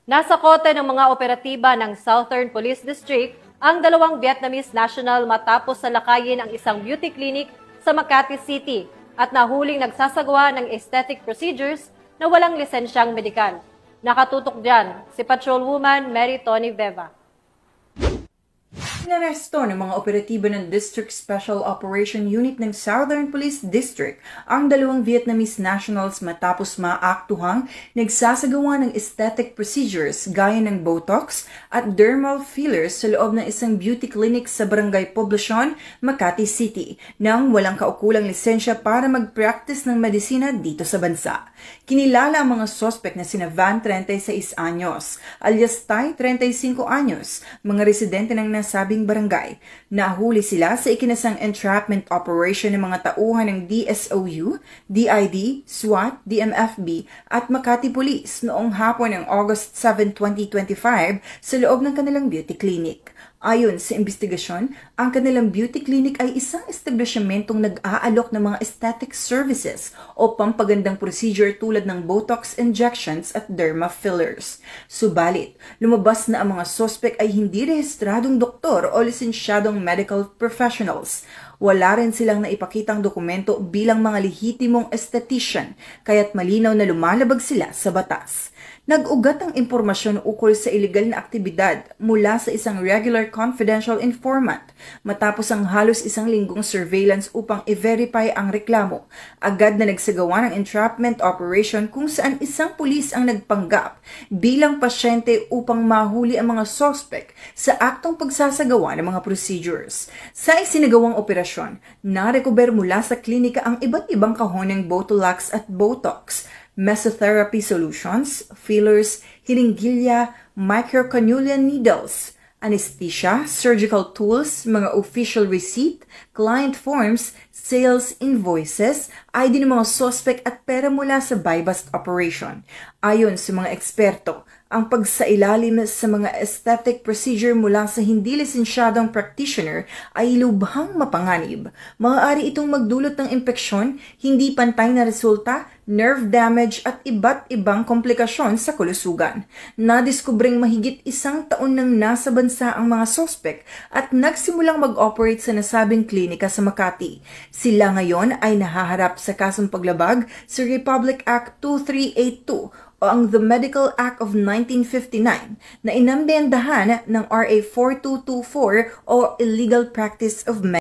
Nasa kote ng mga operatiba ng Southern Police District ang dalawang Vietnamese national matapos salakayin ang isang beauty clinic sa Makati City at nahuling nagsasagawa ng aesthetic procedures na walang lisensyang medikal. Nakatutok dyan si Patrolwoman Mary Tony Veva. Inaresto ng mga operatiba ng District Special Operation Unit ng Southern Police District ang dalawang Vietnamese nationals matapos maaktuhang nagsasagawa ng aesthetic procedures gaya ng Botox at dermal fillers sa loob ng isang beauty clinic sa Barangay Poblacion, Makati City nang walang kaukulang lisensya para mag-practice ng medisina dito sa bansa. Kinilala ang mga sospek na sina Van, 36 anyos, alias Tai, 35 anyos, mga residente ng nasabing barangay. Nahuli sila sa ikinasang entrapment operation ng mga tauhan ng DSOU, DID, SWAT, DMFB at Makati Police noong hapon ng August 7, 2025 sa loob ng kanilang beauty clinic. Ayon sa investigasyon, ang kanilang beauty clinic ay isang establishmentong nag-aalok ng mga aesthetic services o pampagandang procedure tulad ng Botox injections at derma fillers. Subalit, lumabas na ang mga sospek ay hindi rehistradong doktor o lisensyadong medical professionals. Wala rin silang naipakitang dokumento bilang mga lehitimong esthetician, kaya't malinaw na lumalabag sila sa batas. Nag-ugat ang impormasyon ukol sa ilegal na aktibidad mula sa isang regular confidential informant matapos ang halos isang linggong surveillance upang i-verify ang reklamo. Agad na nagsagawa ng entrapment operation kung saan isang pulis ang nagpanggap bilang pasyente upang mahuli ang mga suspect sa aktong pagsasagawa ng mga procedures. Sa isinagawang operasyon, narecover mula sa klinika ang iba't ibang kahon ng Botulax at Botox, mesotherapy solutions, fillers, hilinggilya, microcannula needles, anesthesia, surgical tools, mga official receipt, client forms, sales invoices, ID ng mga suspect at pera mula sa buy-bust operation. Ayon sa mga eksperto, ang pagsailalim sa mga aesthetic procedure mula sa hindi lisensyadong practitioner ay lubhang mapanganib. Maaari itong magdulot ng impeksyon, hindi pantay na resulta, nerve damage at iba't ibang komplikasyon sa kalusugan. Nadiskubring mahigit 1 taon nang nasa bansa ang mga suspect at nagsimulang mag-operate sa nasabing klinika sa Makati. Sila ngayon ay nahaharap sa kasong paglabag sa Republic Act 2382 o ang The Medical Act of 1959 na inambendahan ng RA 4224 o Illegal Practice of Medicine.